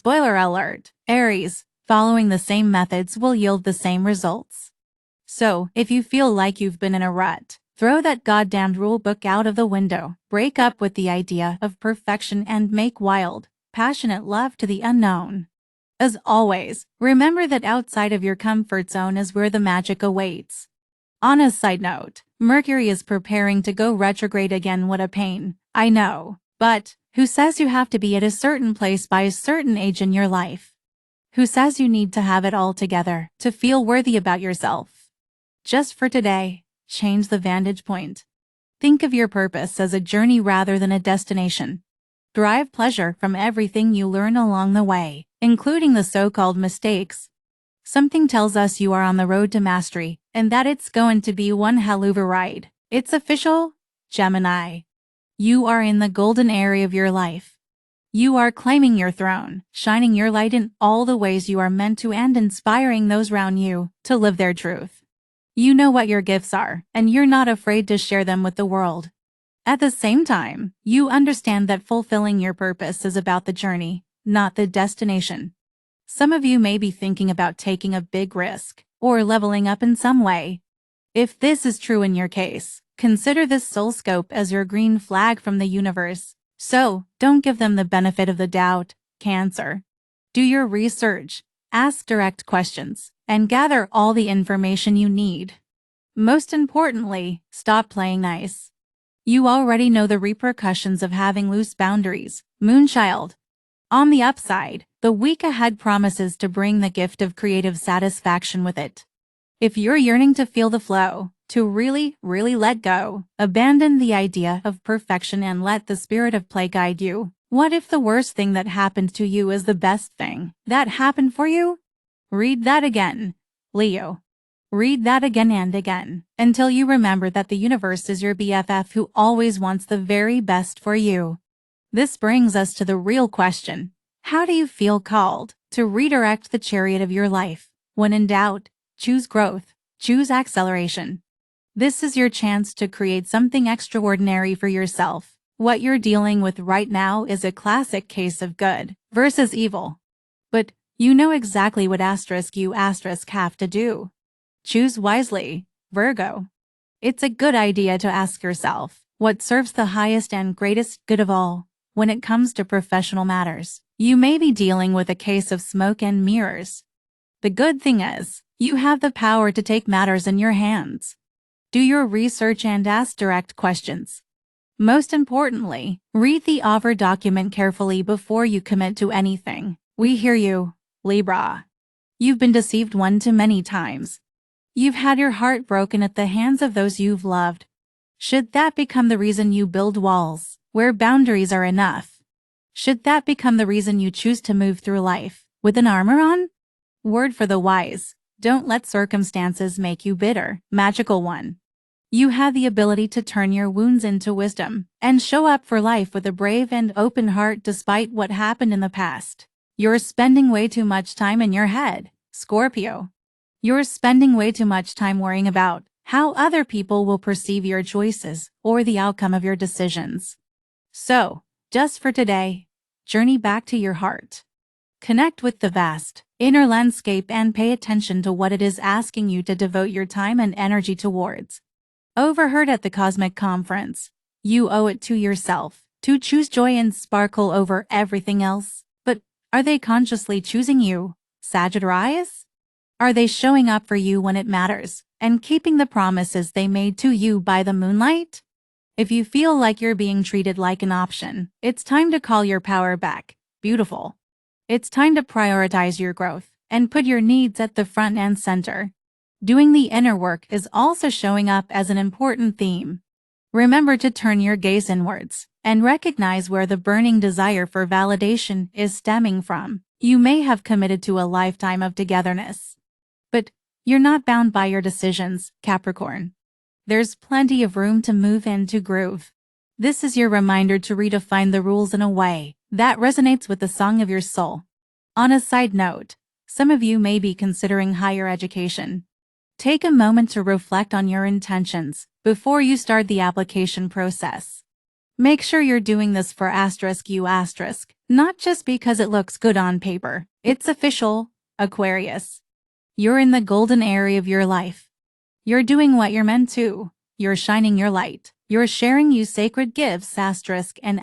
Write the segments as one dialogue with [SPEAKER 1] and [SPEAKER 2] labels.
[SPEAKER 1] Spoiler alert, Aries, following the same methods will yield the same results. So, if you feel like you've been in a rut, throw that goddamned rule book out of the window, break up with the idea of perfection and make wild, passionate love to the unknown. As always, remember that outside of your comfort zone is where the magic awaits. On a side note, Mercury is preparing to go retrograde again. What a pain, I know. But, who says you have to be at a certain place by a certain age in your life? Who says you need to have it all together to feel worthy about yourself? Just for today, change the vantage point. Think of your purpose as a journey rather than a destination. Derive pleasure from everything you learn along the way, including the so-called mistakes. Something tells us you are on the road to mastery, and that it's going to be one hell of a ride. It's official, Gemini. You are in the golden area of your life. You are claiming your throne, shining your light in all the ways you are meant to and inspiring those around you to live their truth. You know what your gifts are, and you're not afraid to share them with the world. At the same time, you understand that fulfilling your purpose is about the journey, not the destination. Some of you may be thinking about taking a big risk or leveling up in some way. If this is true in your case, consider this Horoscope as your green flag from the universe. So, don't give them the benefit of the doubt, Cancer. Do your research, ask direct questions, and gather all the information you need. Most importantly, stop playing nice. You already know the repercussions of having loose boundaries, Moonchild. On the upside, the week ahead promises to bring the gift of creative satisfaction with it. If you're yearning to feel the flow, to really let go, abandon the idea of perfection and let the spirit of play guide you. What if the worst thing that happened to you is the best thing that happened for you? Read that again, Leo. Read that again and again, until you remember that the universe is your BFF who always wants the very best for you. This brings us to the real question. How do you feel called to redirect the chariot of your life? When in doubt, choose growth, choose acceleration. This is your chance to create something extraordinary for yourself. What you're dealing with right now is a classic case of good versus evil. But you know exactly what you have to do. Choose wisely, Virgo. It's a good idea to ask yourself, what serves the highest and greatest good of all? When it comes to professional matters, you may be dealing with a case of smoke and mirrors. The good thing is, you have the power to take matters in your hands. Do your research and ask direct questions. Most importantly, read the offer document carefully before you commit to anything. We hear you, Libra. You've been deceived one too many times. You've had your heart broken at the hands of those you've loved. Should that become the reason you build walls where boundaries are enough? Should that become the reason you choose to move through life with an armor on? Word for the wise, don't let circumstances make you bitter, Magical One. You have the ability to turn your wounds into wisdom and show up for life with a brave and open heart despite what happened in the past. You're spending way too much time in your head, Scorpio. You're spending way too much time worrying about how other people will perceive your choices or the outcome of your decisions. So, just for today, journey back to your heart. Connect with the vast, inner landscape and pay attention to what it is asking you to devote your time and energy towards. Overheard at the Cosmic Conference, you owe it to yourself to choose joy and sparkle over everything else. But are they consciously choosing you, Sagittarius? Are they showing up for you when it matters and keeping the promises they made to you by the moonlight? If you feel like you're being treated like an option, it's time to call your power back, beautiful. It's time to prioritize your growth and put your needs at the front and center. Doing the inner work is also showing up as an important theme. Remember to turn your gaze inwards and recognize where the burning desire for validation is stemming from. You may have committed to a lifetime of togetherness. But you're not bound by your decisions, Capricorn. There's plenty of room to move into groove. This is your reminder to redefine the rules in a way that resonates with the song of your soul. On a side note, some of you may be considering higher education. Take a moment to reflect on your intentions before you start the application process. Make sure you're doing this for *U*, Not just because it looks good on paper. It's official, Aquarius. You're in the golden area of your life. You're doing what you're meant to. You're shining your light. You're sharing you sacred gifts and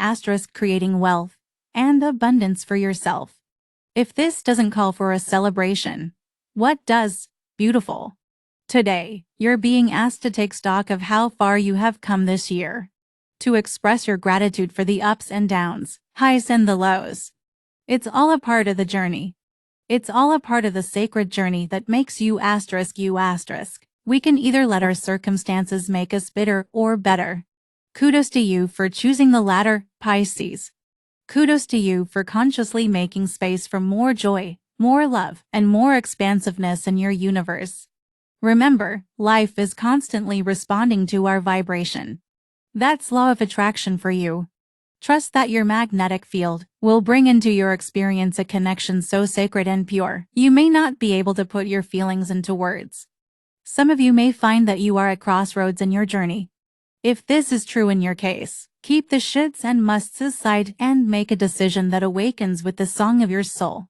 [SPEAKER 1] creating wealth and abundance for yourself. If this doesn't call for a celebration, what does? Beautiful. Today, you're being asked to take stock of how far you have come this year. To express your gratitude for the ups and downs, highs and the lows. It's all a part of the journey. It's all a part of the sacred journey that makes you you. We can either let our circumstances make us bitter or better. Kudos to you for choosing the latter, Pisces. Kudos to you for consciously making space for more joy, more love, and more expansiveness in your universe. Remember, life is constantly responding to our vibration. That's law of attraction for you. Trust that your magnetic field will bring into your experience a connection so sacred and pure, you may not be able to put your feelings into words. Some of you may find that you are at crossroads in your journey. If this is true in your case, keep the shoulds and musts aside and make a decision that awakens with the song of your soul.